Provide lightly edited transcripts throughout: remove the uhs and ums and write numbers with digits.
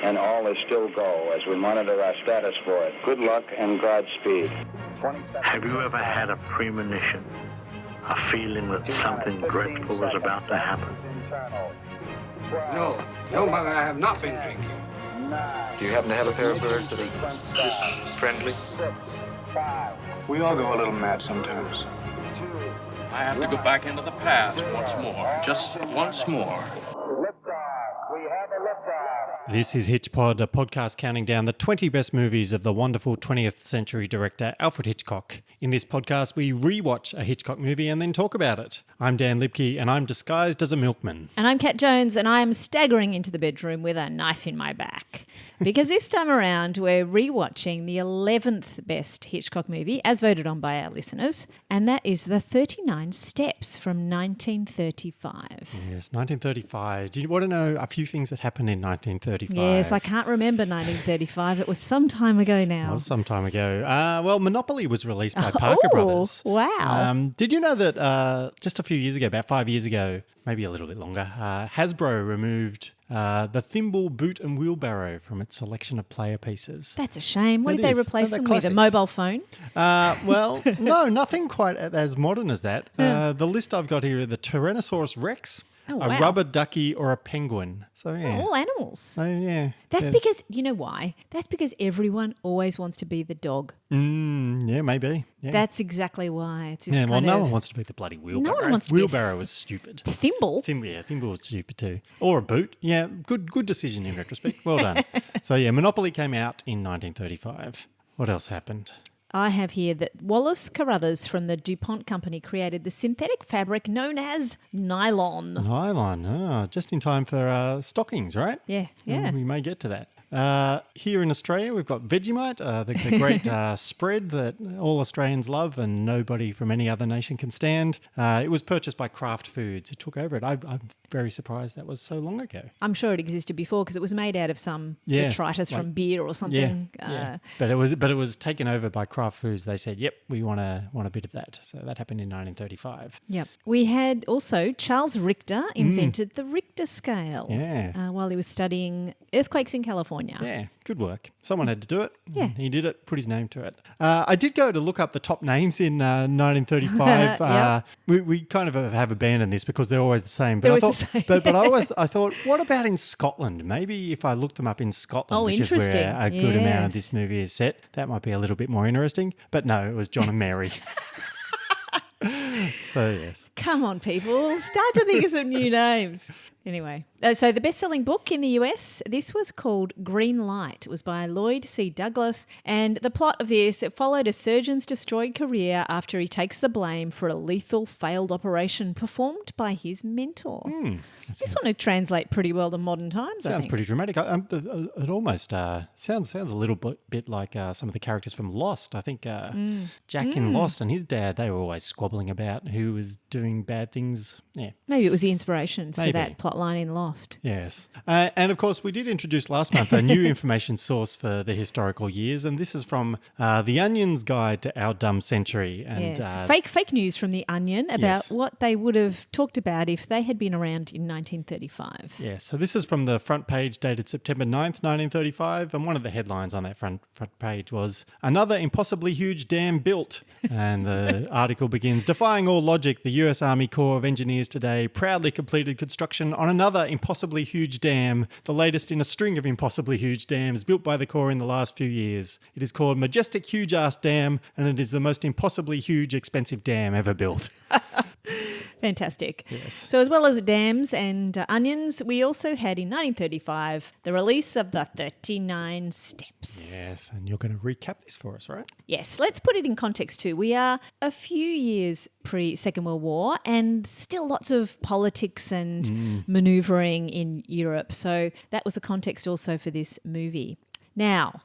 and all is still go as we monitor our status for it. Good luck and Godspeed. Have you ever had a premonition, a feeling that something dreadful was about to happen? No, Mother, I have not been drinking. Do you happen to have a pair of birds that are just friendly? We all go a little mad sometimes. I have to go back into the past once more, just once more. This is HitchPod, a podcast counting down the 20 best movies of the wonderful 20th century director Alfred Hitchcock. In this podcast, we rewatch a Hitchcock movie and then talk about it. I'm Dan Lipke, and I'm disguised as a milkman. And I'm Kat Jones, and I'm staggering into the bedroom with a knife in my back. Because this time around, we're rewatching the 11th best Hitchcock movie, as voted on by our listeners, and that is The 39 Steps from 1935. Yes, 1935. Do you want to know a few things that happened in 1935? Yes, I can't remember 1935. It was some time ago now. It was some time ago. Well, Monopoly was released by Parker Brothers. Wow. Did you know that just a few years ago, about 5 years ago, maybe a little bit longer, Hasbro removed the thimble, boot and wheelbarrow from its selection of player pieces? That's a shame. What It did they is. replace They're them with? A classics. mobile phone? Well, no, nothing quite as modern as that. The list I've got here are the Tyrannosaurus Rex, Oh, a wow. rubber ducky or a penguin. So, yeah. All animals. So, yeah. That's Yeah. because, you know why? That's because everyone always wants to be the dog. Yeah, maybe. Yeah. That's exactly why. It's just Yeah, well, kind no of one wants to be the bloody wheelbarrow. one wants to be a Wheelbarrow was stupid. thimble. Thimble was stupid too. Or a boot. Yeah, good decision in retrospect. Well done. So, yeah, Monopoly came out in 1935. What else happened? I have here that Wallace Carruthers from the DuPont Company created the synthetic fabric known as nylon. Nylon. Just in time for stockings, right? Yeah. We may get to that. Here in Australia, we've got Vegemite, the great spread that all Australians love and nobody from any other nation can stand. It was purchased by Kraft Foods, who took over it. I'm very surprised that was so long ago. I'm sure it existed before because it was made out of some Yeah, detritus like- from beer or something. Yeah. But it was taken over by Kraft Foods. They said, "Yep, we want a bit of that." So that happened in 1935. Yep. We had also Charles Richter invented the Richter scale Yeah. while he was studying earthquakes in California. Yeah, good work. Someone had to do it. Yeah. He did it, put his name to it. I did go to look up the top names in 1935. Yep. We kind of have abandoned this because they're always the same. But They're I always thought, the same. but I thought, what about in Scotland? Maybe if I looked them up in Scotland, Oh, which is interesting. where a good amount of Yes. this movie is set, that might be a little bit more interesting. But no, it was John and Mary. So, yes. Come on, people. Start to think of some new names. Anyway, so the best-selling book in the US, this was called Green Light. It was by Lloyd C. Douglas. And the plot of this, it followed a surgeon's destroyed career after he takes the blame for a lethal failed operation performed by his mentor. This one would translate pretty well to modern times, I Sounds think. pretty dramatic. It almost sounds a little bit like some of the characters from Lost. I think Jack in Lost and his dad, they were always squabbling about who was doing bad things. Yeah. Maybe it was the inspiration for Maybe. that plot line in Lost. Yes. And of course, we did introduce last month a new information source for the historical years, and this is from The Onion's Guide to Our Dumb Century. And, Yes, fake news from The Onion about Yes. what they would have talked about if they had been around in 1935. Yeah, so this is from the front page dated September 9th, 1935, and one of the headlines on that front page was, "Another impossibly huge dam built." And the article begins, "Defying all logic, the US Army Corps of Engineers today proudly completed construction on another impossibly huge dam, the latest in a string of impossibly huge dams built by the Corps in the last few years. It is called Majestic Huge Ass Dam, and it is the most impossibly huge, expensive dam ever built." Fantastic. Yes. So as well as dams and onions, we also had in 1935 the release of the 39 Steps. Yes, and you're going to recap this for us, right? Yes, let's put it in context too. We are a few years pre-Second World War and still lots of politics and manoeuvring in Europe. So that was the context also for this movie. Now,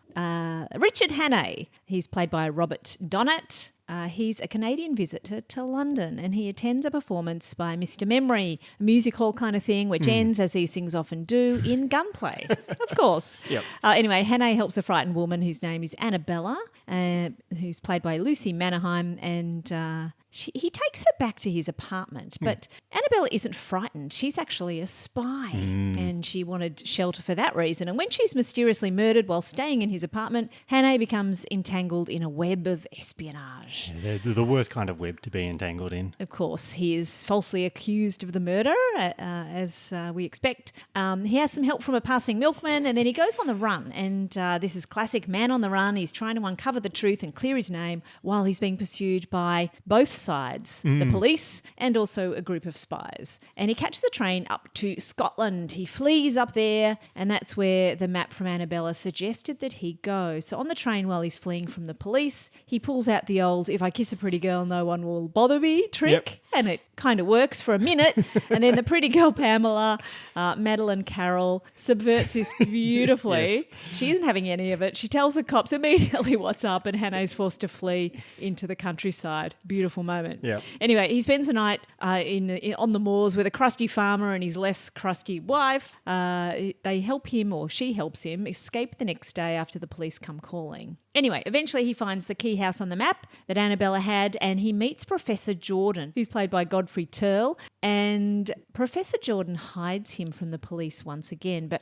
Richard Hannay, he's played by Robert Donat. He's a Canadian visitor to London and he attends a performance by Mr. Memory, a music hall kind of thing, which ends, as these things often do, in gunplay, of course. Yep. Anyway, Hannay helps a frightened woman whose name is Annabella, who's played by Lucy Mannerheim, and he takes her back to his apartment, but Annabella isn't frightened. She's actually a spy, and she wanted shelter for that reason. And when she's mysteriously murdered while staying in his apartment, Hannah becomes entangled in a web of espionage. Yeah, they're the worst kind of web to be entangled in. Of course, he is falsely accused of the murder, as we expect. He has some help from a passing milkman, and then he goes on the run. And this is classic man on the run. He's trying to uncover the truth and clear his name while he's being pursued by both sides, the police and also a group of spies. And he catches a train up to Scotland. He flees up there, and that's where the map from Annabella suggested that he go. So on the train while he's fleeing from the police, he pulls out the old "if I kiss a pretty girl, no one will bother me" trick, and it kind of works for a minute. And then the pretty girl Pamela, Madeline Carroll, subverts this beautifully. Yes. She isn't having any of it. She tells the cops immediately what's up, and Hannah's forced to flee into the countryside. Beautiful moment. Yep. Anyway, he spends the night on the moors with a crusty farmer and his less crusty wife. They help him, or she helps him, escape the next day after the police come calling. Anyway, eventually he finds the key house on the map that Annabella had, and he meets Professor Jordan, who's played by Godfrey Turl. And Professor Jordan hides him from the police once again. But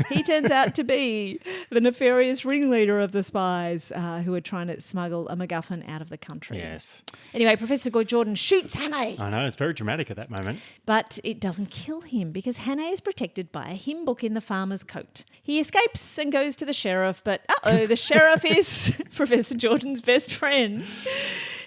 he turns out to be the nefarious ringleader of the spies who are trying to smuggle a MacGuffin out of the country. Yes. Anyway, Professor Jordan shoots Hannah. I know, it's very dramatic at that moment. But it doesn't kill him because Hannah is protected by a hymn book in the farmer's coat. He escapes and goes to the sheriff, but the sheriff is Professor Jordan's best friend.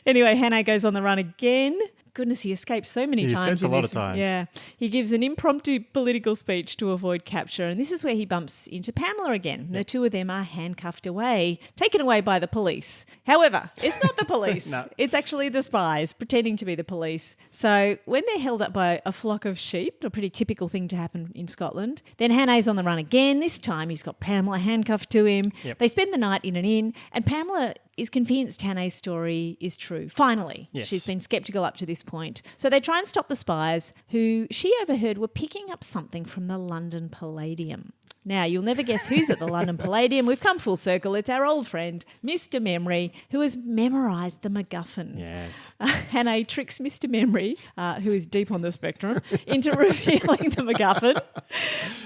Anyway, Hannah goes on the run again. Goodness, he escapes so many times. He escapes a lot of times. Yeah. He gives an impromptu political speech to avoid capture, and this is where he bumps into Pamela again. The two of them are handcuffed away, taken away by the police. However, it's not the police. No. It's actually the spies pretending to be the police. So when they're held up by a flock of sheep, a pretty typical thing to happen in Scotland, then Hannah's on the run again. This time he's got Pamela handcuffed to him. Yep. They spend the night in an inn, and Pamela is convinced Hannah's story is true. Finally, Yes. She's been sceptical up to this point. So they try and stop the spies, who she overheard were picking up something from the London Palladium. Now, you'll never guess who's at the London Palladium. We've come full circle. It's our old friend, Mr. Memory, who has memorised the MacGuffin. Yes. Hannah tricks Mr. Memory, who is deep on the spectrum, into revealing the MacGuffin.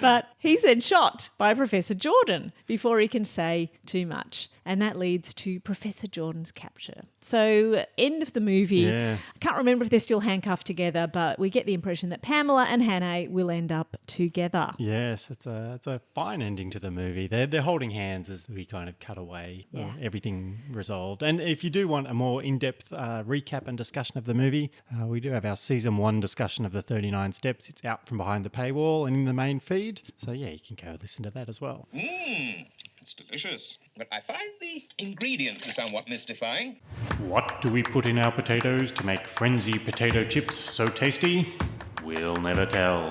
But he's then shot by Professor Jordan before he can say too much. And that leads to Professor Jordan's capture. So, end of the movie. Yeah. I can't remember if they're still handcuffed together, but we get the impression that Pamela and Hannah will end up together. Yes, it's a fine ending to the movie. They're holding hands as we kind of cut away. Yeah. Everything resolved. And if you do want a more in-depth recap and discussion of the movie, we do have our season 1 discussion of the 39 steps. It's out from behind the paywall and in the main feed. So yeah, you can go listen to that as well. It's delicious, but I find the ingredients are somewhat mystifying. What do we put in our potatoes to make Frenzy potato chips so tasty? We'll never tell.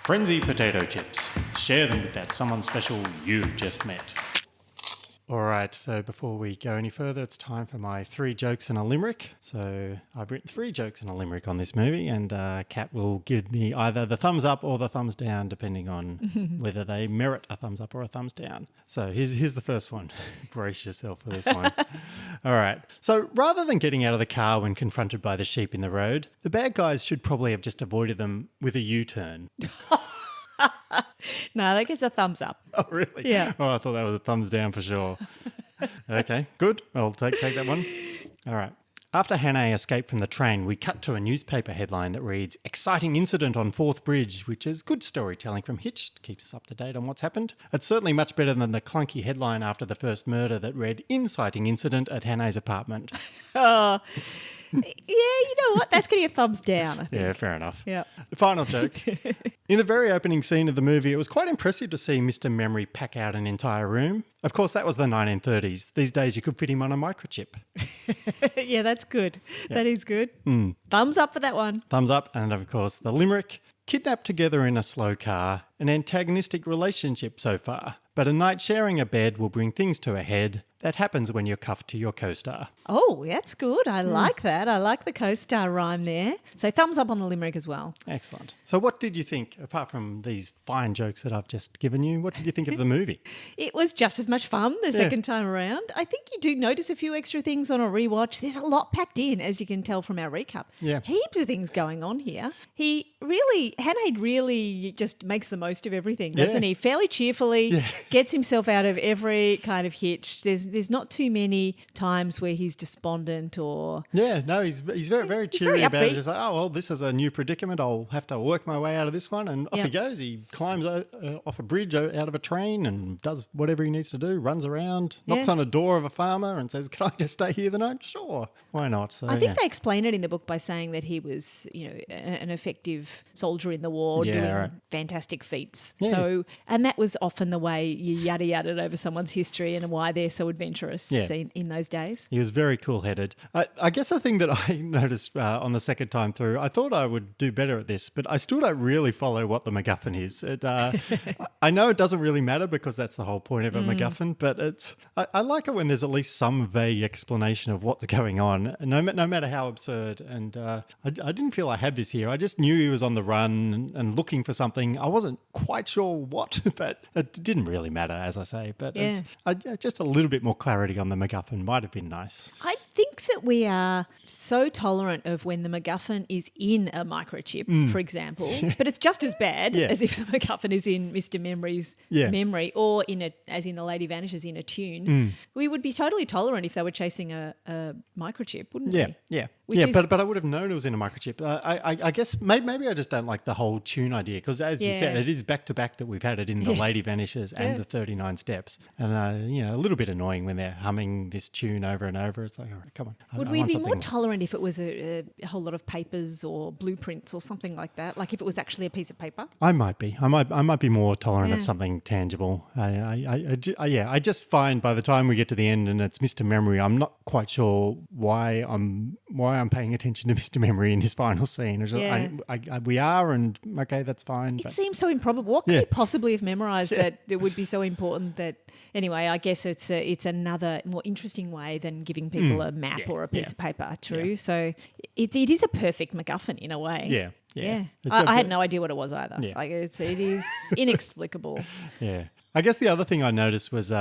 Frenzy potato chips. Share them with that someone special you just met. All right, so before we go any further, it's time for my 3 jokes and a limerick. So I've written 3 jokes and a limerick on this movie, and Kat will give me either the thumbs up or the thumbs down, depending on whether they merit a thumbs up or a thumbs down. So here's the first one. Brace yourself for this one. All right. So rather than getting out of the car when confronted by the sheep in the road, the bad guys should probably have just avoided them with a U-turn. No, that gets a thumbs up. Oh, really? Yeah. Oh, I thought that was a thumbs down for sure. Okay, good. I'll take that one. All right. After Hannah escaped from the train, we cut to a newspaper headline that reads, "Exciting incident on Forth Bridge," which is good storytelling from Hitch. Keeps us up to date on what's happened. It's certainly much better than the clunky headline after the first murder that read, "Inciting incident at Hannah's apartment." Oh, yeah, you know what? That's getting a thumbs down, I think. Yeah, fair enough. Yeah. The final joke. In the very opening scene of the movie, it was quite impressive to see Mr. Memory pack out an entire room. Of course, that was the 1930s. These days, you could fit him on a microchip. Yeah, that's good. Yeah. That is good. Thumbs up for that one. Thumbs up. And of course, the limerick. Kidnapped together in a slow car, an antagonistic relationship so far. But a night sharing a bed will bring things to a head. that happens when you're cuffed to your co-star. Oh, that's good. I like that. I like the co-star rhyme there. So thumbs up on the limerick as well. Excellent. So what did you think, apart from these fine jokes that I've just given you, what did you think of the movie? It was just as much fun the second time around. I think you do notice a few extra things on a rewatch. There's a lot packed in, as you can tell from our recap. Yeah. Heaps of things going on here. Hanade really just makes the most of everything, doesn't he? Fairly cheerfully, gets himself out of every kind of hitch. There's not too many times where he's despondent or... Yeah, no, he's very, very cheery very about it. upbeat. He's like, oh, well, this is a new predicament. I'll have to work my way out of this one. And off he goes. He climbs off a bridge out of a train and does whatever he needs to do, runs around, knocks on a door of a farmer and says, can I just stay here the night? Sure, why not? So, I think they explain it in the book by saying that he was, an effective soldier in the war doing fantastic feats. Yeah. So, and that was often the way you yada-yada'd over someone's history and why they're so adventurous in those days. He was very cool-headed. I guess the thing that I noticed on the second time through, I thought I would do better at this, but I still don't really follow what the MacGuffin is. I know it doesn't really matter because that's the whole point of a MacGuffin, but I like it when there's at least some vague explanation of what's going on, no matter how absurd. And I didn't feel I had this here. I just knew he was on the run and looking for something. I wasn't quite sure what, but it didn't really matter, as I say. But just a little bit more clarity on the MacGuffin might have been nice. I think that we are so tolerant of when the MacGuffin is in a microchip, for example, but it's just as bad as if the MacGuffin is in Mr. Memory's memory or as in The Lady Vanishes in a tune. We would be totally tolerant if they were chasing a microchip, wouldn't we? Yeah. Is- But I would have known it was in a microchip. I guess maybe I just don't like the whole tune idea because, as you said, it is back to back that we've had it in The Lady Vanishes and the 39 Steps, and a little bit annoying when they're humming this tune over and over. It's like, all right, come on. Would we be more tolerant if it was a whole lot of papers or blueprints or something like that? Like if it was actually a piece of paper? I might be. I might be more tolerant of something tangible. I just find by the time we get to the end and it's Mr. Memory, I'm not quite sure why I'm paying attention to Mr. Memory in this final scene. We are, and okay, that's fine. It seems so improbable. What could he possibly have memorised that it would be so important that... Anyway, I guess it's another more interesting way than giving people a map or a piece of paper, true? Yeah. So it is a perfect MacGuffin in a way. Yeah. I had no idea what it was either. Yeah. Like it is inexplicable. Yeah. I guess the other thing I noticed was, and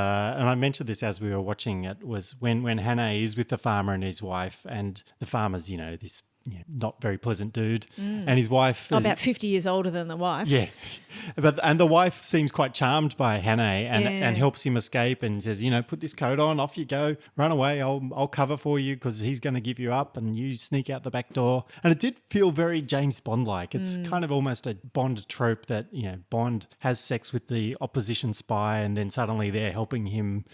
I mentioned this as we were watching it, was when Hannah is with the farmer and his wife, and the farmer's, this not very pleasant dude, and his wife is about 50 years older than the wife. Yeah, and the wife seems quite charmed by Hannah and helps him escape and says, put this coat on, off you go, run away, I'll cover for you because he's going to give you up, and you sneak out the back door. And it did feel very James Bond-like. It's kind of almost a Bond trope that Bond has sex with the opposition spy, and then suddenly they're helping him,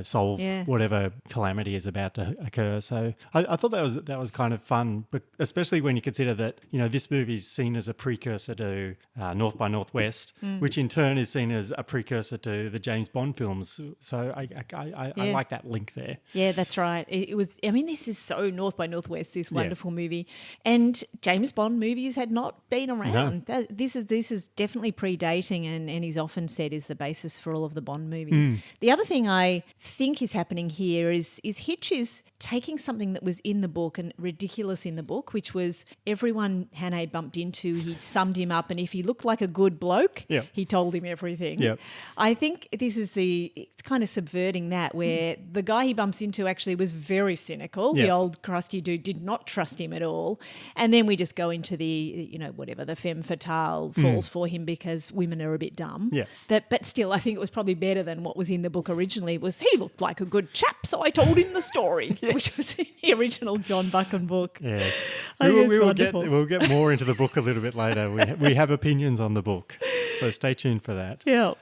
solve whatever calamity is about to occur. So I thought that was kind of fun. But especially when you consider that, this movie is seen as a precursor to North by Northwest, which in turn is seen as a precursor to the James Bond films. So I like that link there. Yeah, that's right. It was, this is so North by Northwest, this wonderful movie. And James Bond movies had not been around. No. This is definitely predating and is often said is the basis for all of the Bond movies. The other thing I think is happening here is Hitch is taking something that was in the book and ridiculous in the book, which was everyone Hannah bumped into, he summed him up, and if he looked like a good bloke, he told him everything. Yep. I think this is it's kind of subverting that, where the guy he bumps into actually was very cynical. The old crusty dude did not trust him at all. And then we just go into the, the femme fatale falls for him because women are a bit dumb. Yeah. But still, I think it was probably better than what was in the book originally. Was he looked like a good chap, so I told him the story, which was in the original John Buchan book. Yes. We'll get more into the book a little bit later. We have opinions on the book, so stay tuned for that. Yeah.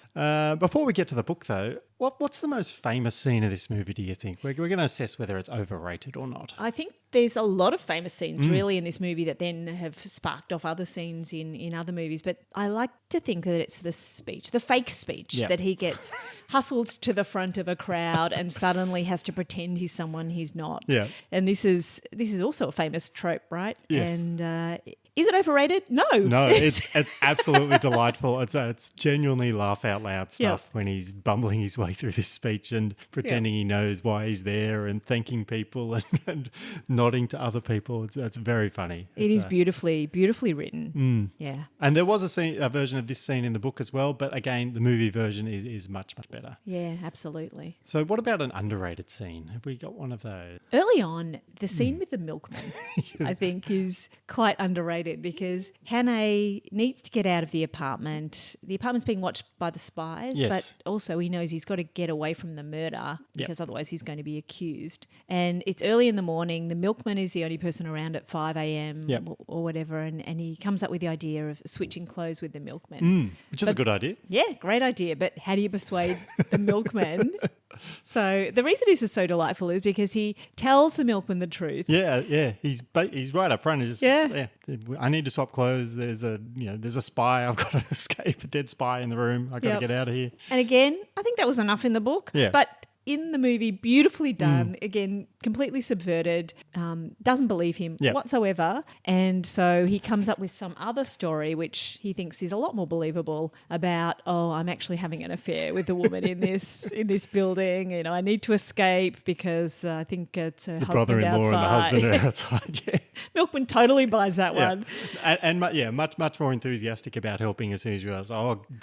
Before we get to the book, though, what's the most famous scene of this movie, do you think? We're going to assess whether it's overrated or not. I think there's a lot of famous scenes really in this movie that then have sparked off other scenes in other movies. But I like to think that it's the fake speech that he gets hustled to the front of a crowd and suddenly has to pretend he's someone he's not. Yeah. And this is also a famous trope, right? Yes. And Is it overrated? No. No, it's absolutely delightful. It's genuinely laugh out loud stuff when he's bumbling his way through this speech and pretending he knows why he's there and thanking people and nodding to other people. It's very funny. It is beautifully written. Yeah. And there was a version of this scene in the book as well, but again, the movie version is much, much better. Yeah, absolutely. So what about an underrated scene? Have we got one of those? Early on, the scene with the milkman, I think, is quite underrated because Hannay needs to get out of the apartment. The apartment's being watched by the spies, but also he knows he's got to get away from the murder because otherwise he's going to be accused. And it's early in the morning. The milkman is the only person around at 5 a.m. Or whatever, and he comes up with the idea of switching clothes with the milkman. Which is a good idea. Yeah, great idea. But how do you persuade the milkman? So the reason this is so delightful is because he tells the milkman the truth. Yeah. He's right up front. Just, I need to swap clothes. There's a spy. I've got to escape. A dead spy in the room. I've got to get out of here. And again, I think that was enough in the book. Yeah. But in the movie, beautifully done. Again, completely subverted. Doesn't believe him whatsoever. And so he comes up with some other story which he thinks is a lot more believable about, I'm actually having an affair with a woman in this building. I need to escape because I think it's a husband outside. Brother-in-law and the husband are outside. Yeah. Milkman totally buys that one. And much more enthusiastic about helping as soon as you realize,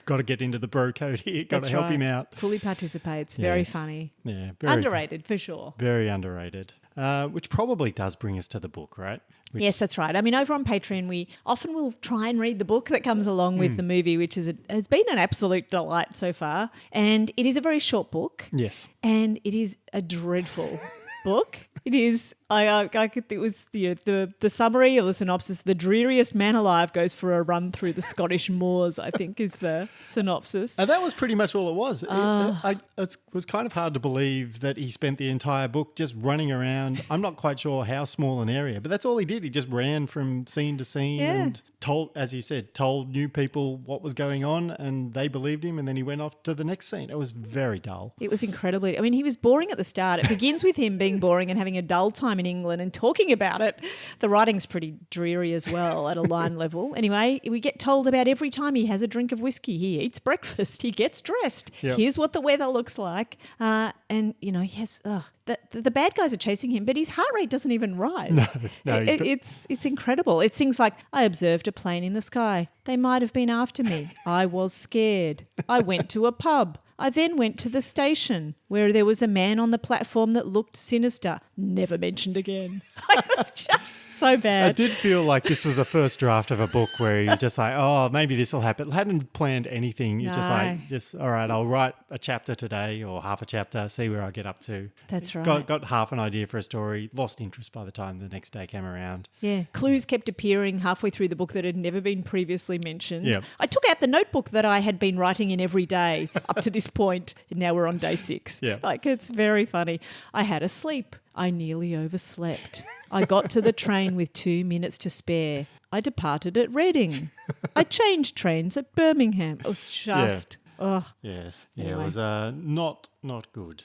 got to get into the bro code here. Got to help him out. Fully participates. Very funny. Yeah, underrated for sure. Very underrated. Which probably does bring us to the book, right? Yes, that's right. I mean, over on Patreon, we often will try and read the book that comes along with the movie, which has been an absolute delight so far. And it is a very short book. Yes. And it is a dreadful book. It is. It was the summary or the synopsis. The dreariest man alive goes for a run through the Scottish moors, I think, is the synopsis. And that was pretty much all it was. It was kind of hard to believe that he spent the entire book just running around. I'm not quite sure how small an area, but that's all he did. He just ran from scene to scene and told new people what was going on, and they believed him, and then he went off to the next scene. It was very dull. It was incredibly. I mean, he was boring at the start. It begins with him being boring and having a dull time in England and talking about it. The writing's pretty dreary as well at a line level. Anyway, we get told about every time he has a drink of whiskey, he eats breakfast, he gets dressed. Yep. Here's what the weather looks like. And, he has... The bad guys are chasing him, but his heart rate doesn't even rise. No, it's incredible. It's things like, I observed a plane in the sky. They might have been after me. I was scared. I went to a pub. I then went to the station where there was a man on the platform that looked sinister. Never mentioned again. It was just so bad. I did feel like this was a first draft of a book where he's just like, maybe this will happen. Hadn't planned anything. You're just all right, I'll write a chapter today or half a chapter, see where I get up to. That's right. Got half an idea for a story, lost interest by the time the next day came around. Yeah. Clues kept appearing halfway through the book that had never been previously mentioned. Yep. I took out the notebook that I had been writing in every day up to this point, and now we're on day 6. Yeah. It's very funny. I had a sleep. I nearly overslept. I got to the train with 2 minutes to spare. I departed at Reading. I changed trains at Birmingham. It was just... Yes. Yeah, anyway. It was not good.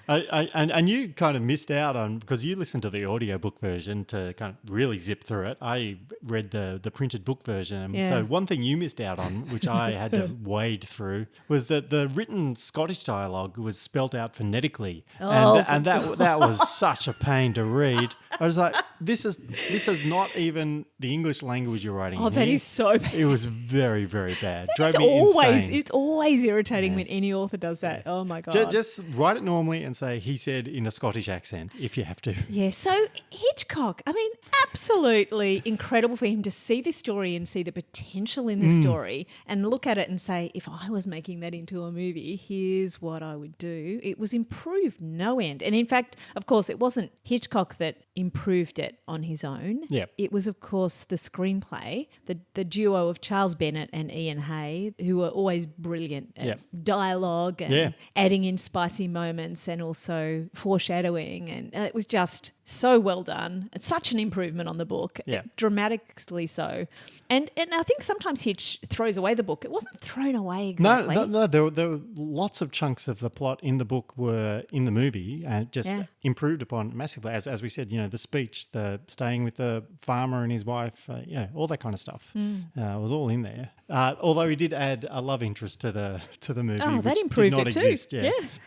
And you kind of missed out on, because you listened to the audiobook version to kind of really zip through it. I read the printed book version. So one thing you missed out on, which I had to wade through, was that the written Scottish dialogue was spelt out phonetically. And that was such a pain to read. I was like, this is not even the English language you're writing. Oh, that is so bad. It was very, very bad. Drove me insane. It's always irritating when any author does that. Oh my God. Just write it normally and say, he said in a Scottish accent, if you have to. Yeah, so Hitchcock, I mean, absolutely incredible for him to see this story and see the potential in the story and look at it and say, if I was making that into a movie, here's what I would do. It was improved no end. And in fact, of course, it wasn't Hitchcock that improved it on his own. Yep. It was, of course, the screenplay, the duo of Charles Bennett and Ian Hay, who were always brilliant at dialogue and adding in spicy moments and also foreshadowing. And it was just So well done. It's such an improvement on the book. Yeah. Dramatically so. And I think sometimes Hitch throws away the book. It wasn't thrown away exactly. No, there were lots of chunks of the plot in the book were in the movie and just improved upon massively. As we said, the speech, the staying with the farmer and his wife, all that kind of stuff was all in there. Although he did add a love interest to the movie, Oh, that which improved did not it too. exist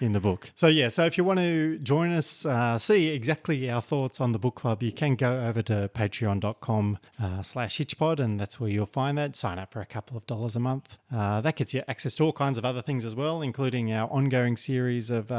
in the book. So if you want to join us, see exactly our thoughts on the book club, you can go over to patreon.com/HitchPod, and that's where you'll find that. Sign up for a couple of dollars a month. That gets you access to all kinds of other things as well, including our ongoing series of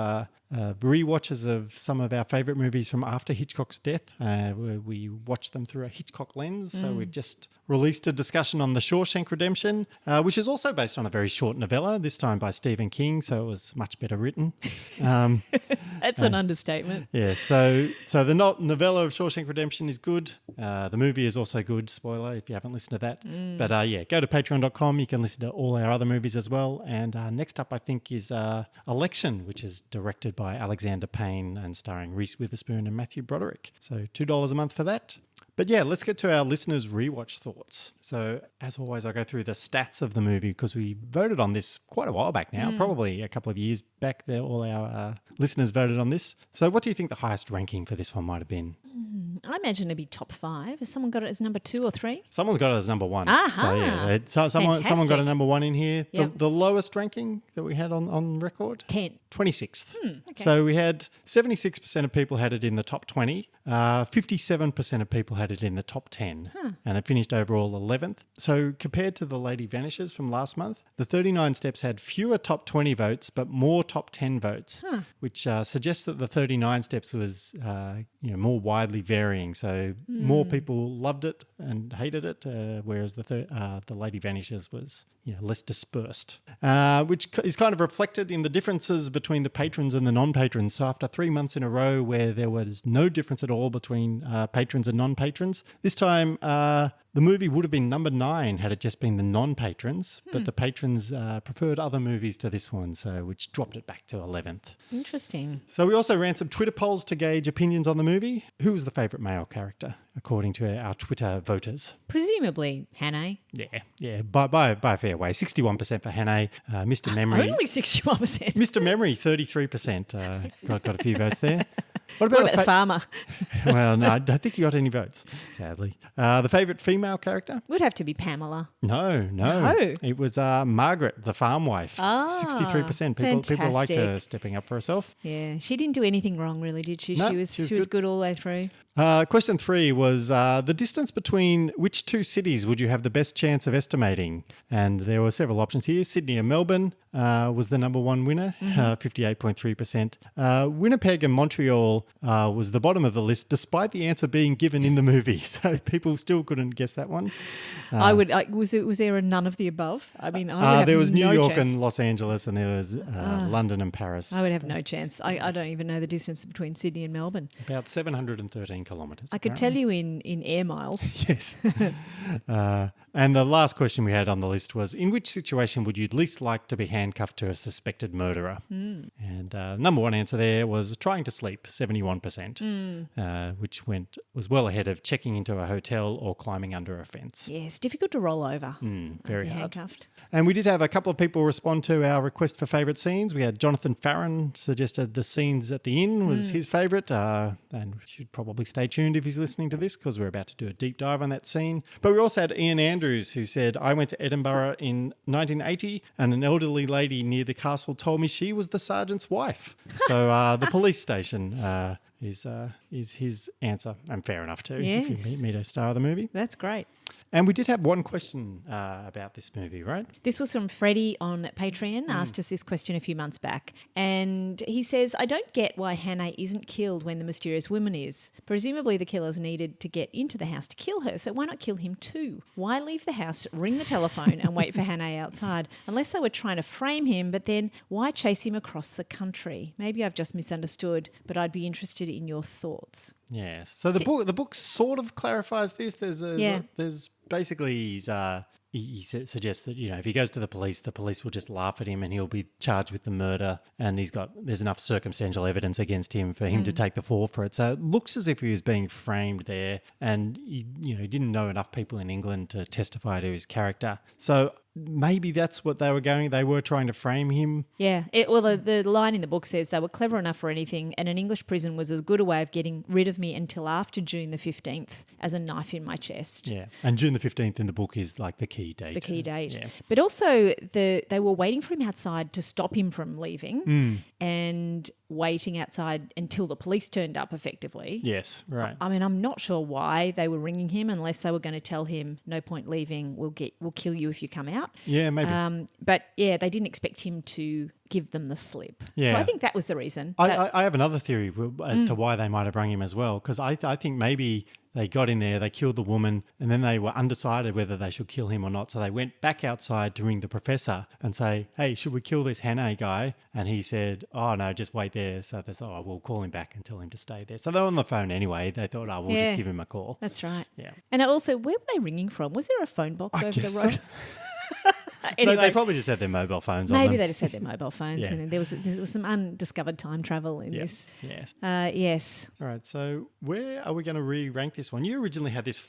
rewatches of some of our favourite movies from after Hitchcock's death, where we watch them through a Hitchcock lens. So we've just released a discussion on The Shawshank Redemption, which is also based on a very short novella, this time by Stephen King, so it was much better written. That's an understatement. Yeah, so the novella of Shawshank Redemption is good. The movie is also good, spoiler if you haven't listened to that. But go to patreon.com. You can listen to all our other movies as well. And next up, I think, is Election, which is directed by Alexander Payne and starring Reese Witherspoon and Matthew Broderick. So $2 a month for that. But let's get to our listeners' rewatch thoughts. So as always, I go through the stats of the movie because we voted on this quite a while back now, probably a couple of years back there. All our listeners voted on this. So what do you think the highest ranking for this one might have been? I imagine it'd be top 5. Has someone got it as number 2 or 3? Someone's got it as number 1. Aha. So someone got a Fantastic. number 1 in here. Yep. The lowest ranking that we had on record? 10. 26th. Okay. So we had 76% of people had it in the top 20. 57% of people had it in the top 10. And it finished overall 11th. So compared to The Lady Vanishes from last month, the 39 Steps had fewer top 20 votes, but more top 10 votes, which suggests that the 39 Steps was more widely varying. So more people loved it and hated it, whereas the Lady Vanishes was less dispersed, which is kind of reflected in the differences between the patrons and the non-patrons. So after 3 months in a row where there was no difference at all between patrons and non-patrons, this time the movie would have been number 9 had it just been the non-patrons, but the patrons preferred other movies to this one, which dropped it back to 11th. Interesting. So we also ran some Twitter polls to gauge opinions on the movie. Who was the favourite male character, according to our Twitter voters? Presumably Hannah. Yeah, by a fair way. 61% for Hannah. Mr. Memory. Only 61%. Mr. Memory, 33%. Got a few votes there. What What about the farmer? Well, no, I don't think he got any votes, sadly. The favourite female character? Would have to be Pamela. No. It was Margaret, the farm wife. 63%. People liked her stepping up for herself. Yeah, she didn't do anything wrong, really, did she? No, she was good all the way through. Question 3 was the distance between which 2 cities would you have the best chance of estimating? And there were several options here. Sydney and Melbourne was the number 1 winner, 58.3%. Winnipeg and Montreal was the bottom of the list, despite the answer being given in the movie. So people still couldn't guess that one. Was there a none of the above? I mean, I would have there was New York chance. and Los Angeles, and there was London and Paris. I would have no chance. I don't even know the distance between Sydney and Melbourne. About 713 kilometres. I could tell you in air miles. Yes. And the last question we had on the list was, in which situation would you least like to be handcuffed to a suspected murderer? And number 1 answer there was trying to sleep, 71%, which was well ahead of checking into a hotel or climbing under a fence. Yes, difficult to roll over. Very hard. Handcuffed. And we did have a couple of people respond to our request for favourite scenes. We had Jonathan Farron suggested the scenes at the inn was his favourite, and we should probably stay tuned if he's listening to this because we're about to do a deep dive on that scene. But we also had Ian Andrews who said, I went to Edinburgh in 1980 and an elderly lady near the castle told me she was the sergeant's wife. So the police station is his answer, and fair enough too, Yes. if you meet a star of the movie. That's great. And we did have one question about this movie, right? This was from Freddie on Patreon, asked us this question a few months back. And he says, I don't get why Hannah isn't killed when the mysterious woman is. Presumably the killers needed to get into the house to kill her, so why not kill him too? Why leave the house, ring the telephone and wait for Hannah outside? Unless they were trying to frame him, but then why chase him across the country? Maybe I've just misunderstood, but I'd be interested in your thoughts. Yes. So the book sort of clarifies this. There's basically he's he suggests that, if he goes to the police will just laugh at him and he'll be charged with the murder, and there's enough circumstantial evidence against him for him to take the fall for it. So it looks as if he was being framed there, and he didn't know enough people in England to testify to his character. So maybe that's what they were trying to frame him. Yeah. The line in the book says they were clever enough for anything, and an English prison was as good a way of getting rid of me until after June the 15th as a knife in my chest. Yeah. And June the 15th in the book is like the key date. The key date. Yeah. But also they were waiting for him outside to stop him from leaving and waiting outside until the police turned up effectively. Yes, right. I mean, I'm not sure why they were ringing him unless they were going to tell him, no point leaving, we'll kill you if you come out. Yeah, maybe. But yeah, they didn't expect him to give them the slip. Yeah. So I think that was the reason. I have another theory as to why they might have rung him as well, because I think maybe they got in there, they killed the woman, and then they were undecided whether they should kill him or not. So they went back outside to ring the professor and say, hey, should we kill this Hannay guy? And he said, oh, no, just wait there. So they thought, we'll call him back and tell him to stay there. So they were on the phone anyway. They thought, we'll just give him a call. That's right. Yeah. And also, where were they ringing from? Was there a phone box over the road? So. Anyway, they probably just had their mobile phones on them. Maybe they just had their mobile phones. Yeah. And there was some undiscovered time travel in this. Yes. Yes. All right. So where are we going to re-rank this one? You originally had this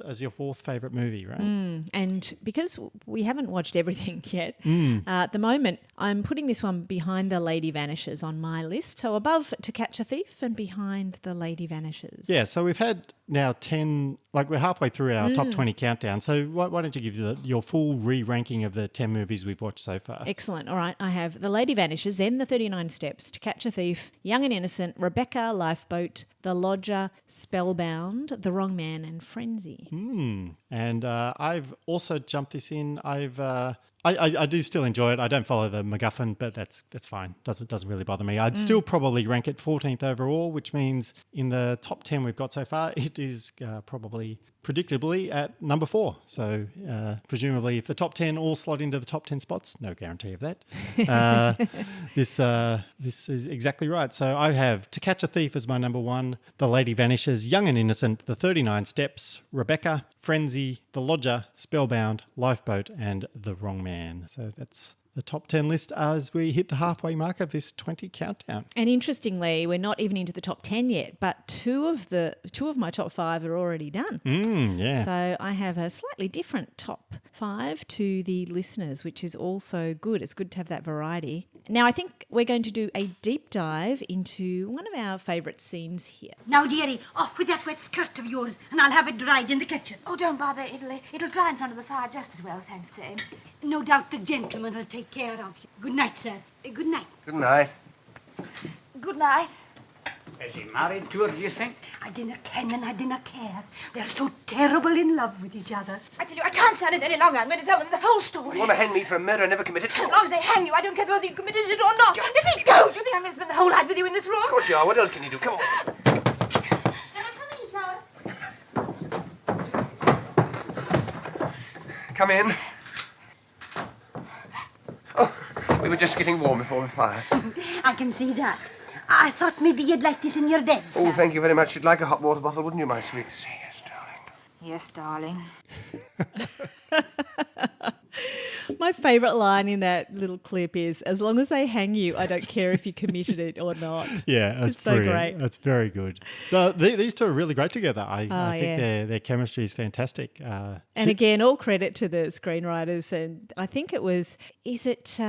as your fourth favourite movie, right? And because we haven't watched everything yet, at the moment, I'm putting this one behind The Lady Vanishes on my list. So above To Catch a Thief and behind The Lady Vanishes. Yeah. So we've had now 10, we're halfway through our top 20 countdown. So why don't you give your full re-ranking of the 10 movies we've watched so far? Excellent. All right. I have The Lady Vanishes, then The 39 Steps, To Catch a Thief, Young and Innocent, Rebecca, Lifeboat, The Lodger, Spellbound, The Wrong Man, and Frenzy. And I've also jumped this in. I do still enjoy it. I don't follow the MacGuffin, but that's fine. Doesn't really bother me. I'd still probably rank it 14th overall, which means in the top 10 we've got so far, it is probably predictably at number 4. So presumably if the top 10 all slot into the top 10 spots, no guarantee of that. This is exactly right. So I have To Catch a Thief as my number 1, The Lady Vanishes, Young and Innocent, The 39 Steps, Rebecca, Frenzy, The Lodger, Spellbound, Lifeboat, and The Wrong Man. So that's the top 10 list as we hit the halfway mark of this 20 countdown. And interestingly, we're not even into the top 10 yet, but two of my top 5 are already done. Yeah. So I have a slightly different top 5 to the listeners, which is also good. It's good to have that variety. Now, I think we're going to do a deep dive into one of our favourite scenes here. Now, dearie, off with that wet skirt of yours, and I'll have it dried in the kitchen. Oh, don't bother. It'll dry in front of the fire just as well, thanks, Sam. No doubt the gentleman will take care of you. Good night, sir. Good night. Good night. Good night. Is he married to her, do you think? I dinna ken and I dinna care. They're so terrible in love with each other. I tell you, I can't stand it any longer. I'm going to tell them the whole story. You want to hang me for a murder I never committed? As long as they hang you, I don't care whether you committed it or not. Let me go. Do you think I'm going to spend the whole night with you in this room? Of course you are. What else can you do? Come on. Can I come in, sir? Come in. Oh, we were just getting warm before the fire. I can see that. I thought maybe you'd like this in your bed, sir. Oh, thank you very much. You'd like a hot water bottle, wouldn't you, my sweet? Yes, darling. My favourite line in that little clip is, as long as they hang you, I don't care if you committed it or not. Yeah, that's so brilliant. great. That's very good. These two are really great together. I think their chemistry is fantastic. And again, all credit to the screenwriters. And I think it was, I think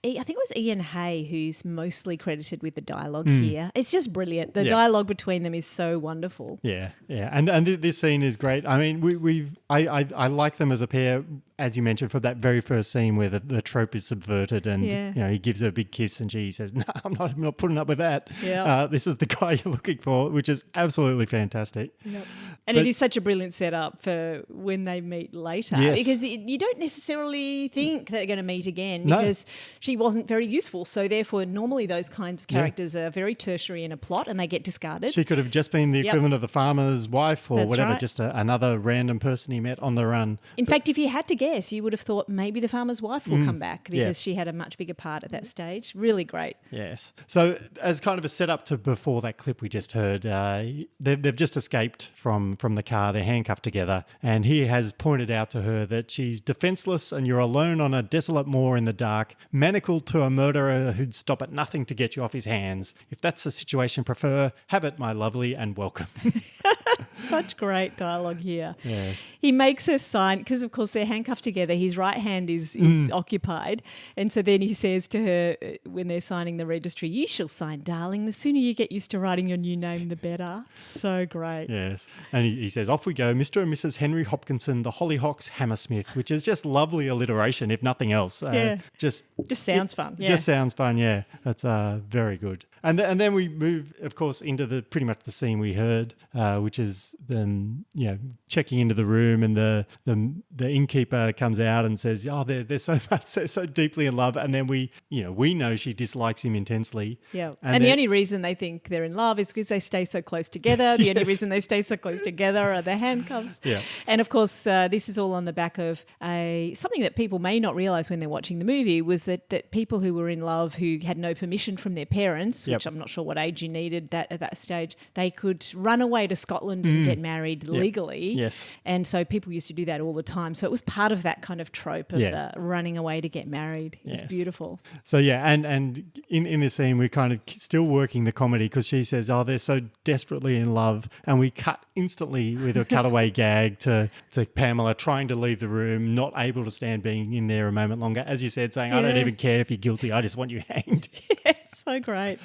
it was Ian Hay who's mostly credited with the dialogue here. It's just brilliant. The dialogue between them is so wonderful. Yeah. And this scene is great. I mean, I like them as a pair, as you mentioned, from that very first scene where the trope is subverted and he gives her a big kiss and she says, no, I'm not putting up with that. Yeah. This is the guy you're looking for, which is absolutely fantastic. Yep. And it is such a brilliant setup for when they meet later, because you don't necessarily think that they're going to meet again because she wasn't very useful. So therefore, normally those kinds of characters are very tertiary in a plot and they get discarded. She could have just been the equivalent of the farmer's wife or whatever, right. just another random person he met on the run. In fact, if you had to guess, you would have thought maybe the farmer's wife will come back because she had a much bigger part at that stage. Really great. Yes. So as kind of a setup to before that clip we just heard, they've just escaped from from the car. They're handcuffed together. And he has pointed out to her that she's defenseless and you're alone on a desolate moor in the dark, manacled to a murderer who'd stop at nothing to get you off his hands. If that's the situation prefer, have it, my lovely, and welcome. Such great dialogue here. Yes. He makes her sign, because of course they're handcuffed together. His right hand is occupied. And so then he says to her when they're signing the registry, you shall sign, darling. The sooner you get used to writing your new name, the better. So great. Yes. And he says, off we go, Mr. and Mrs. Henry Hopkinson, the Hollyhocks Hammersmith, which is just lovely alliteration, if nothing else. Just sounds fun. Yeah. Just sounds fun, yeah. That's very good. And then we move, of course, into pretty much the scene we heard, which is them, checking into the room, and the innkeeper comes out and says, "Oh, they're so deeply in love." And then we know she dislikes him intensely. Yeah, and the only reason they think they're in love is because they stay so close together. The only reason they stay so close together are the handcuffs. Yeah, and of course, this is all on the back of something that people may not realise when they're watching the movie was that people who were in love who had no permission from their parents. Which I'm not sure what age you needed at that stage, they could run away to Scotland and get married legally. Yes. And so people used to do that all the time. So it was part of that kind of trope of the running away to get married. It's beautiful. So and in this scene, we're kind of still working the comedy because she says, "Oh, they're so desperately in love," and we cut instantly with a cutaway gag to Pamela trying to leave the room, not able to stand being in there a moment longer. As you said, saying, "I don't even care if you're guilty. I just want you hanged." Yeah, so great.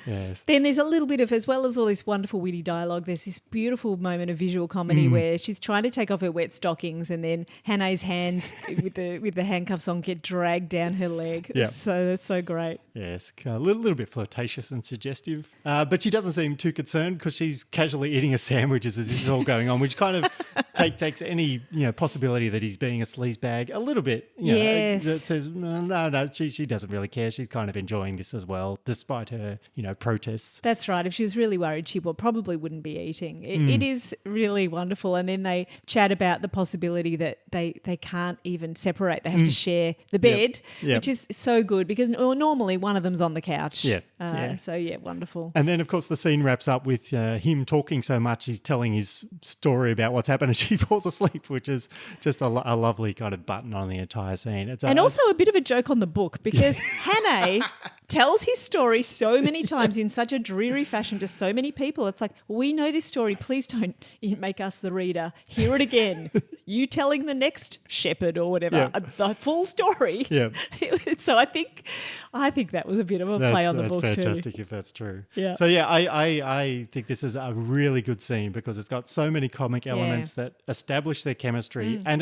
Yes. Then there's a little bit of, as well as all this wonderful witty dialogue, there's this beautiful moment of visual comedy where she's trying to take off her wet stockings and then Hannah's hands with the handcuffs on get dragged down her leg. Yeah. So that's so great. Yes, a little bit flirtatious and suggestive. But she doesn't seem too concerned because she's casually eating a sandwich as this is all going on, which kind of takes any possibility that he's being a sleazebag a little bit. It says, no, she doesn't really care. She's kind of enjoying this as well, despite her, protests. That's right. If she was really worried, she probably wouldn't be eating. It is really wonderful. And then they chat about the possibility that they can't even separate. They have to share the bed, which is so good because normally one of them's on the couch. So, wonderful. And then, of course, the scene wraps up with him talking so much. He's telling his story about what's happened and she falls asleep, which is just a lovely kind of button on the entire scene. And also a bit of a joke on the book because Hannah tells his story so many times in such a dreary fashion to so many people. It's like, we know this story. Please don't make us the reader hear it again. You telling the next shepherd or whatever the full story. Yeah. So I think that was a bit of a play on the book too. That's fantastic if that's true. Yeah. So I think this is a really good scene because it's got so many comic elements that establish their chemistry, and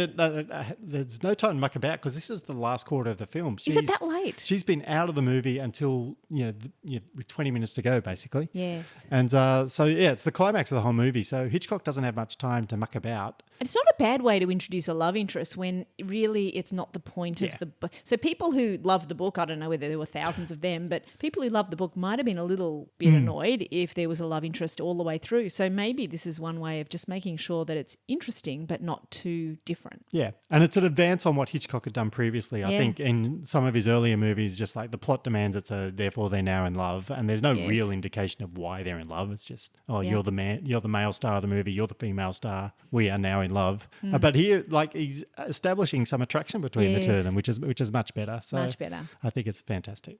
there's no time to muck about because this is the last quarter of the film. Is it that late? She's been out of the movie until with 20 minutes to go basically. Yes. And it's the climax of the whole movie. So Hitchcock doesn't have much time to muck about. It's not a bad way to introduce a love interest when really it's not the point of the book. So people who love the book, I don't know whether there were thousands of them, but people who love the book might have been a little bit annoyed if there was a love interest all the way through. So maybe this is one way of just making sure that it's interesting but not too different. Yeah, and it's an advance on what Hitchcock had done previously. I think in some of his earlier movies, just like the plot demands it, so therefore they're now in love, and there's no real indication of why they're in love. It's just, you're the man, you're the male star of the movie, you're the female star, we are now in love. But here, he's establishing some attraction between the two of them, which is much better. So much better. I think it's fantastic.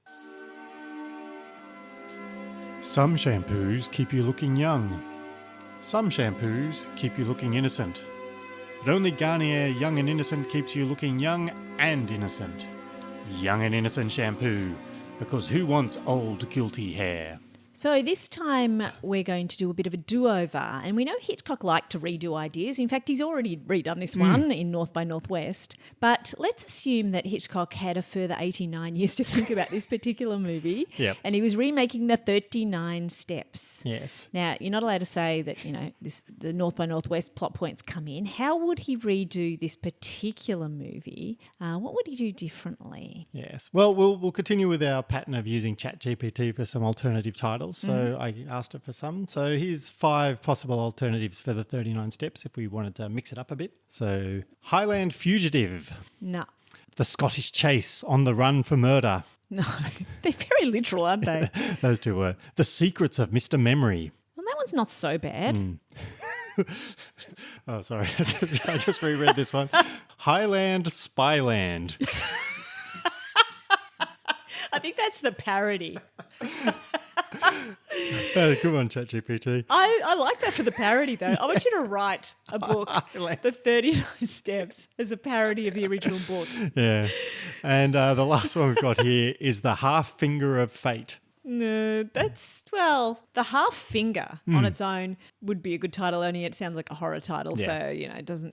Some shampoos keep you looking young. Some shampoos keep you looking innocent. But only Garnier Young and Innocent keeps you looking young and innocent. Young and Innocent shampoo. Because who wants old, guilty hair? So this time we're going to do a bit of a do-over, and we know Hitchcock liked to redo ideas. In fact, he's already redone this one in North by Northwest. But let's assume that Hitchcock had a further 89 years to think about this particular movie, and he was remaking the 39 Steps. Yes. Now, you're not allowed to say that, the North by Northwest plot points come in. How would he redo this particular movie? What would he do differently? Yes. Well, we'll continue with our pattern of using ChatGPT for some alternative titles. So I asked it for some. So here's 5 possible alternatives for the 39 Steps if we wanted to mix it up a bit. So Highland Fugitive. No. The Scottish Chase, On the Run for Murder. No. They're very literal, aren't they? Those two were. The Secrets of Mr. Memory. Well, that one's not so bad. Oh, sorry. I just reread this one. Highland Spyland. I think that's the parody. Good one, ChatGPT. I like that for the parody, though. I want you to write a book, The 39 Steps, as a parody of the original book. Yeah. And the last one we've got here is The Half Finger of Fate. No, that's, well, The Half Finger on its own would be a good title, only it sounds like a horror title, so,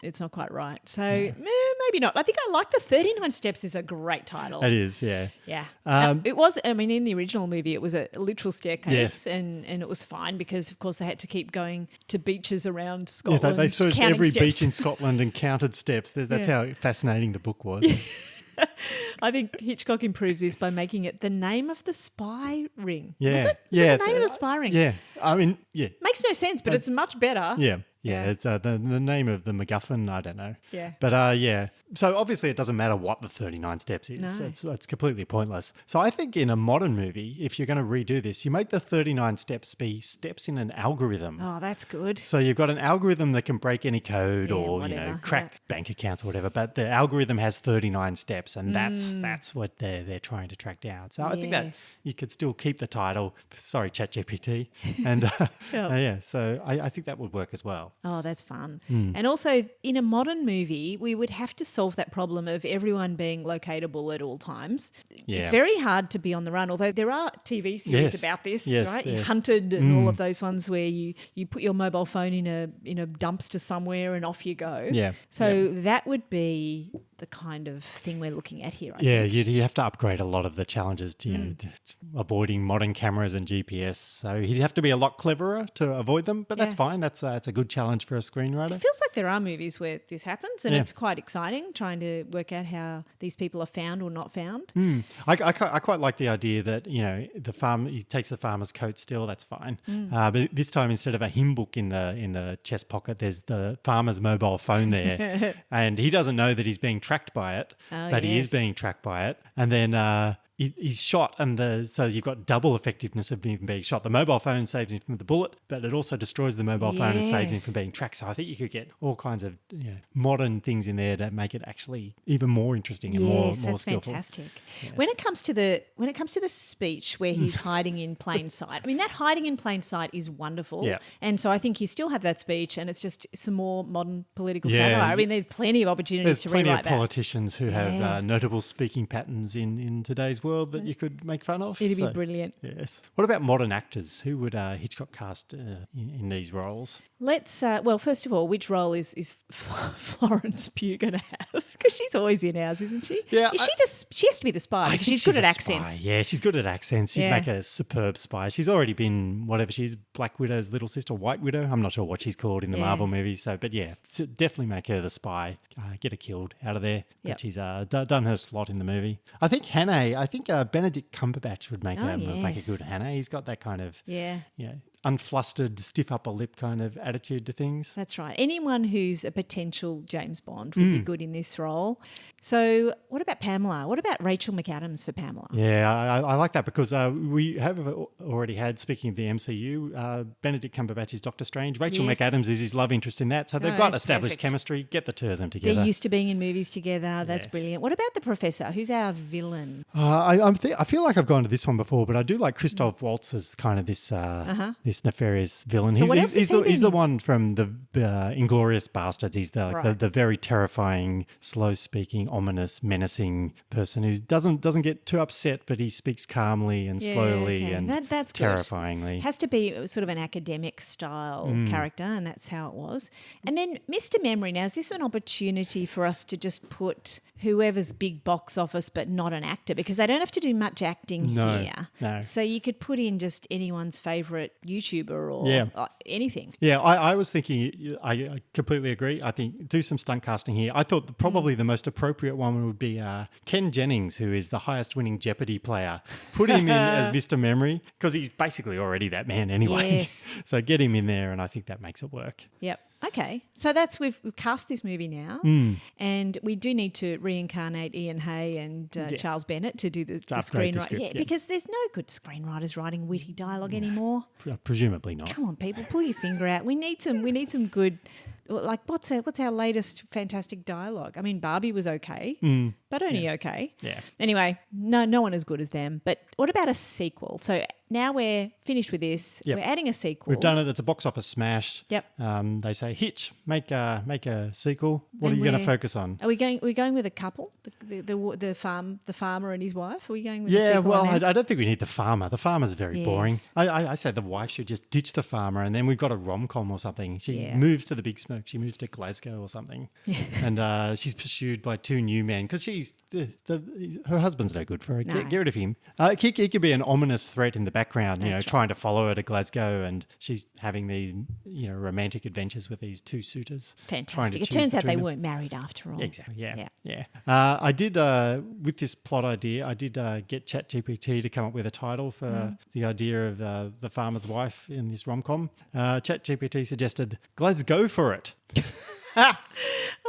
it's not quite right. So, maybe not. I think I like The 39 Steps is a great title. It is, yeah. Yeah. It was, in the original movie, it was a literal staircase and it was fine because, of course, they had to keep going to beaches around Scotland. Yeah, they searched every steps. beach in Scotland and counted steps. That's how fascinating the book was. I think Hitchcock improves this by making it the name of the spy ring. Yeah. Was it? Is it the name of the spy ring? Yeah. I mean, yeah. Makes no sense, but it's much better. Yeah. Yeah, it's the name of the MacGuffin. I don't know. Yeah. But yeah. So obviously it doesn't matter what the 39 steps is. No. It's completely pointless. So I think in a modern movie, if you're going to redo this, you make the 39 steps be steps in an algorithm. Oh, that's good. So you've got an algorithm that can break any code or whatever. crack bank accounts or whatever. But the algorithm has 39 steps, and that's what they're trying to track down. So I think that you could still keep the title. Sorry, ChatGPT, and So I think that would work as well. Oh, that's fun. And also, in a modern movie, we would have to solve that problem of everyone being locatable at all times. Yeah. It's very hard to be on the run, although there are TV series about this, right? Yeah. Hunted and all of those ones where you put your mobile phone in a dumpster somewhere and off you go. Yeah. So that would be the kind of thing we're looking at here, I think. You'd have to upgrade a lot of the challenges to, avoiding modern cameras and GPS. So he'd have to be a lot cleverer to avoid them, but that's fine. That's a good challenge for a screenwriter. It feels like there are movies where this happens and it's quite exciting trying to work out how these people are found or not found. I quite like the idea that, the farm, he takes the farmer's coat still, that's fine. But this time, instead of a hymn book in the chest pocket, there's the farmer's mobile phone there. And he doesn't know that he's being tracked by it, but he is being tracked by it. And then he's shot, and so you've got double effectiveness of him being shot. The mobile phone saves him from the bullet, but it also destroys the mobile phone and saves him from being tracked. So I think you could get all kinds of modern things in there to make it actually even more interesting and more that's skillful. Fantastic. Yes. When it comes to the speech where he's hiding in plain sight, I mean that hiding in plain sight is wonderful. Yeah. And so I think you still have that speech, and it's just some more modern political satire. I mean, there's plenty of opportunities to rewrite that. There's plenty of politicians who have notable speaking patterns in today's world that you could make fun of. It'd be brilliant. Yes. What about modern actors? Who would Hitchcock cast in these roles? Let's, first of all, which role is Florence Pugh going to have? Because she's always in ours, isn't she? Yeah. She has to be the spy because she's good at accents. Spy. Yeah, she's good at accents. She'd make a superb spy. She's already been whatever she's, Black Widow's little sister, White Widow. I'm not sure what she's called in the Marvel movies. So, but yeah, definitely make her the spy. Get her killed out of there. But she's done her slot in the movie. I think Benedict Cumberbatch would make a good Hannah. He's got that kind of unflustered, stiff upper lip kind of attitude to things. That's right. Anyone who's a potential James Bond would be good in this role. So what about Pamela? What about Rachel McAdams for Pamela? Yeah, I like that because we have already had, speaking of the MCU, Benedict Cumberbatch is Doctor Strange. Rachel McAdams is his love interest in that. So they've got established chemistry. Get the two of them together. They're used to being in movies together. That's brilliant. What about the Professor? Who's our villain? I feel like I've gone to this one before, but I do like Christoph Waltz as kind of this this nefarious villain. So he's the one from the Inglourious Bastards. He's the very terrifying, slow-speaking, ominous, menacing person who doesn't get too upset, but he speaks calmly and slowly and that's terrifyingly. It has to be sort of an academic style character, and that's how it was. And then Mr. Memory. Now, is this an opportunity for us to just put whoever's big box office but not an actor, because they don't have to do much acting here. No. So you could put in just anyone's favourite YouTuber or anything. Yeah, I was thinking, I completely agree. I think do some stunt casting here. I thought probably the most appropriate one would be Ken Jennings, who is the highest winning Jeopardy player. Put him in as Mr. Memory because he's basically already that man anyway. Yes. So get him in there and I think that makes it work. Yep. Okay, so we've cast this movie now, and we do need to reincarnate Ian Hay and Charles Bennett to do the screenwriting. Yeah, because there's no good screenwriters writing witty dialogue anymore. Presumably not. Come on, people, pull your finger out. We need some good. Like, what's our latest fantastic dialogue? I mean, Barbie was okay, but only okay. Yeah. Anyway, no one as good as them. But what about a sequel? So now we're finished with this. Yep. We're adding a sequel. We've done it. It's a box office smash. Yep. They say, Hitch, make a sequel. What are you going to focus on? Are we going with a couple? The farmer and his wife? Are we going with a Yeah, sequel? well, I don't think we need the farmer. The farmer's very boring. Yes. I say the wife should just ditch the farmer, and then we've got a rom-com or something. She moves to the Big Smoke. She moves to Glasgow or something. Yeah. And she's pursued by two new men because her husband's no good for her. No. Get rid of him. He could be an ominous threat in the background, That's right. trying to follow her to Glasgow, and she's having these, romantic adventures with these two suitors. Fantastic. It turns out they weren't married after all. Exactly. Yeah. I did with this plot idea. I did get ChatGPT to come up with a title for the idea of the farmer's wife in this rom-com. ChatGPT suggested "Glasgow for it." Well,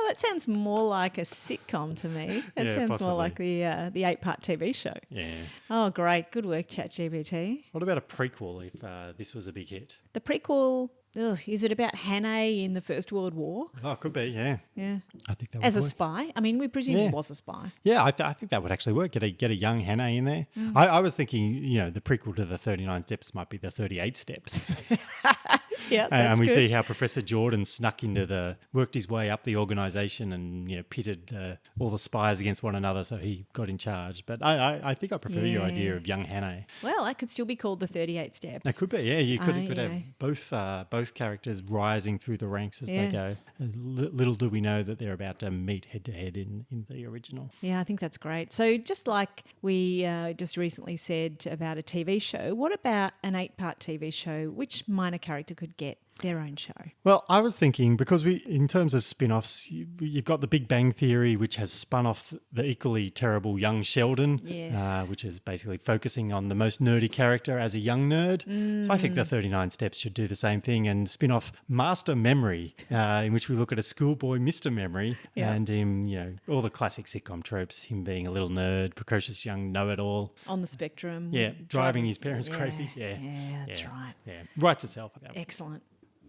that sounds more like a sitcom to me. That sounds possibly more like the 8-part TV show. Yeah. Oh, great. Good work, ChatGPT. What about a prequel if this was a big hit? The prequel, is it about Hannah in the First World War? Oh, it could be, yeah. Yeah. I think that would As a work. spy? I mean, we presume he was a spy. Yeah, I think that would actually work. Get a young Hannah in there. I was thinking, the prequel to the 39 Steps might be the 38 Steps. Yeah, that's and we good. see how Professor Jordan snuck worked his way up the organisation and pitted all the spies against one another, so he got in charge. But I think I prefer your idea of young Hannah. Well, that could still be called the 38 Steps. It could be, yeah. You could have both characters rising through the ranks as they go. Little do we know that they're about to meet head to head in the original. Yeah, I think that's great. So just like we just recently said about a TV show, what about an 8-part TV show? Which minor character could get their own show? Well, I was thinking, because in terms of spin-offs, you've got The Big Bang Theory, which has spun off the equally terrible Young Sheldon, which is basically focusing on the most nerdy character as a young nerd. So I think the 39 Steps should do the same thing and spin off Master Memory, in which we look at a schoolboy Mr. Memory and him, all the classic sitcom tropes, him being a little nerd, precocious young know-it-all. On the spectrum. Yeah, driving his parents crazy. Yeah, that's right. Yeah, writes itself. Excellent.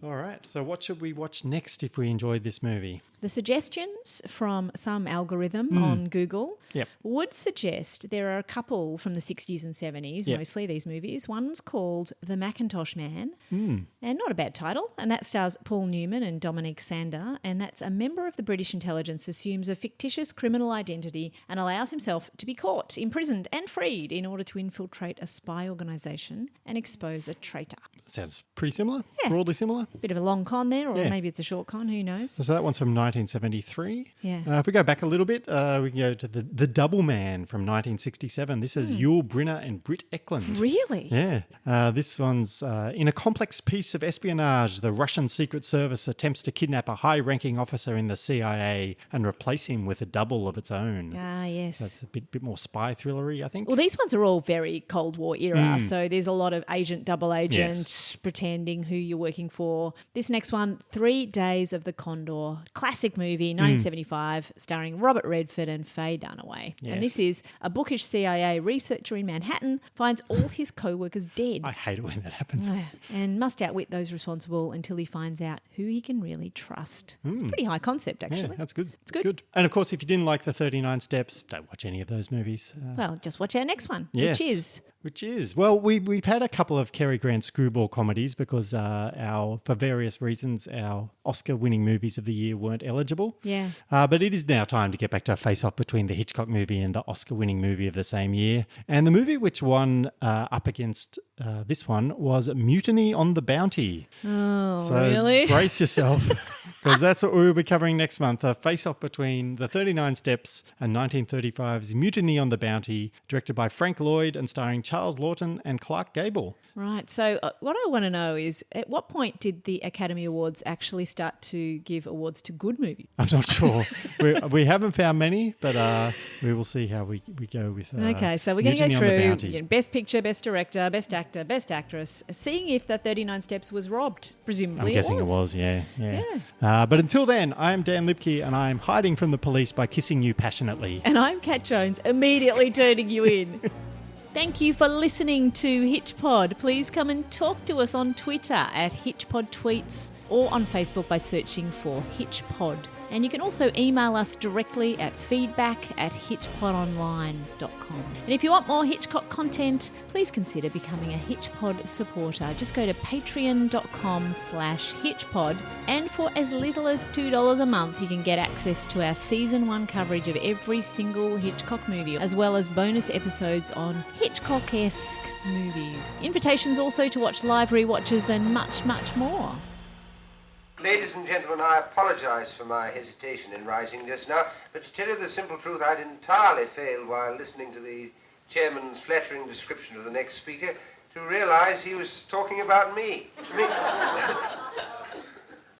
All right, so what should we watch next if we enjoyed this movie? The suggestions from some algorithm on Google would suggest there are a couple from the 60s and 70s, mostly these movies. One's called The Macintosh Man, and not a bad title, and that stars Paul Newman and Dominique Sander, and that's a member of the British intelligence assumes a fictitious criminal identity and allows himself to be caught, imprisoned and freed in order to infiltrate a spy organisation and expose a traitor. Sounds pretty similar, Yeah. broadly similar. Bit of a long con there, or maybe it's a short con, who knows? So that one's from 1973. Yeah. If we go back a little bit, we can go to the Double Man from 1967. This is Yul Brynner and Britt Eklund. Really? Yeah. This one's in a complex piece of espionage. The Russian Secret Service attempts to kidnap a high-ranking officer in the CIA and replace him with a double of its own. Ah, yes. That's a bit more spy thrillery, I think. Well, these ones are all very Cold War era, so there's a lot of agent, double agent, pretending who you're working for. This next one, 3 Days of the Condor, classic movie, 1975, starring Robert Redford and Faye Dunaway. Yes. And this is a bookish CIA researcher in Manhattan finds all his co-workers dead. I hate it when that happens. And must outwit those responsible until he finds out who he can really trust. It's a pretty high concept, actually. Yeah, that's good. It's good. And of course, if you didn't like the 39 Steps, don't watch any of those movies. Well, just watch our next one, Yes. Which is, well, we've had a couple of Cary Grant screwball comedies because for various reasons, our Oscar-winning movies of the year weren't eligible. Yeah. But it is now time to get back to a face-off between the Hitchcock movie and the Oscar-winning movie of the same year. And the movie which won up against this one was Mutiny on the Bounty. Oh, So really? brace yourself, because that's what we'll be covering next month, a face-off between the 39 Steps and 1935's Mutiny on the Bounty, directed by Frank Lloyd and starring Charles Lawton and Clark Gable. Right. So what I want to know is, at what point did the Academy Awards actually start to give awards to good movies? I'm not sure. we haven't found many, but we will see how we go with Okay, so we're going to Mutiny go on the through Bounty. Best Picture, Best Director, Best Actor, Best Actress, seeing if the 39 Steps was robbed. Presumably I'm guessing it was, yeah. But until then, I am Dan Lipke and I am hiding from the police by kissing you passionately. And I'm Kat Jones, immediately turning you in. Thank you for listening to HitchPod. Please come and talk to us on Twitter at HitchPod Tweets or on Facebook by searching for HitchPod. And you can also email us directly at feedback@hitchpodonline.com. And if you want more Hitchcock content, please consider becoming a HitchPod supporter. Just go to patreon.com/HitchPod. And for as little as $2 a month, you can get access to our Season 1 coverage of every single Hitchcock movie, as well as bonus episodes on Hitchcock-esque movies. Invitations also to watch live rewatches and much, much more. Ladies and gentlemen, I apologize for my hesitation in rising just now, but to tell you the simple truth, I'd entirely failed while listening to the chairman's flattering description of the next speaker to realize he was talking about me.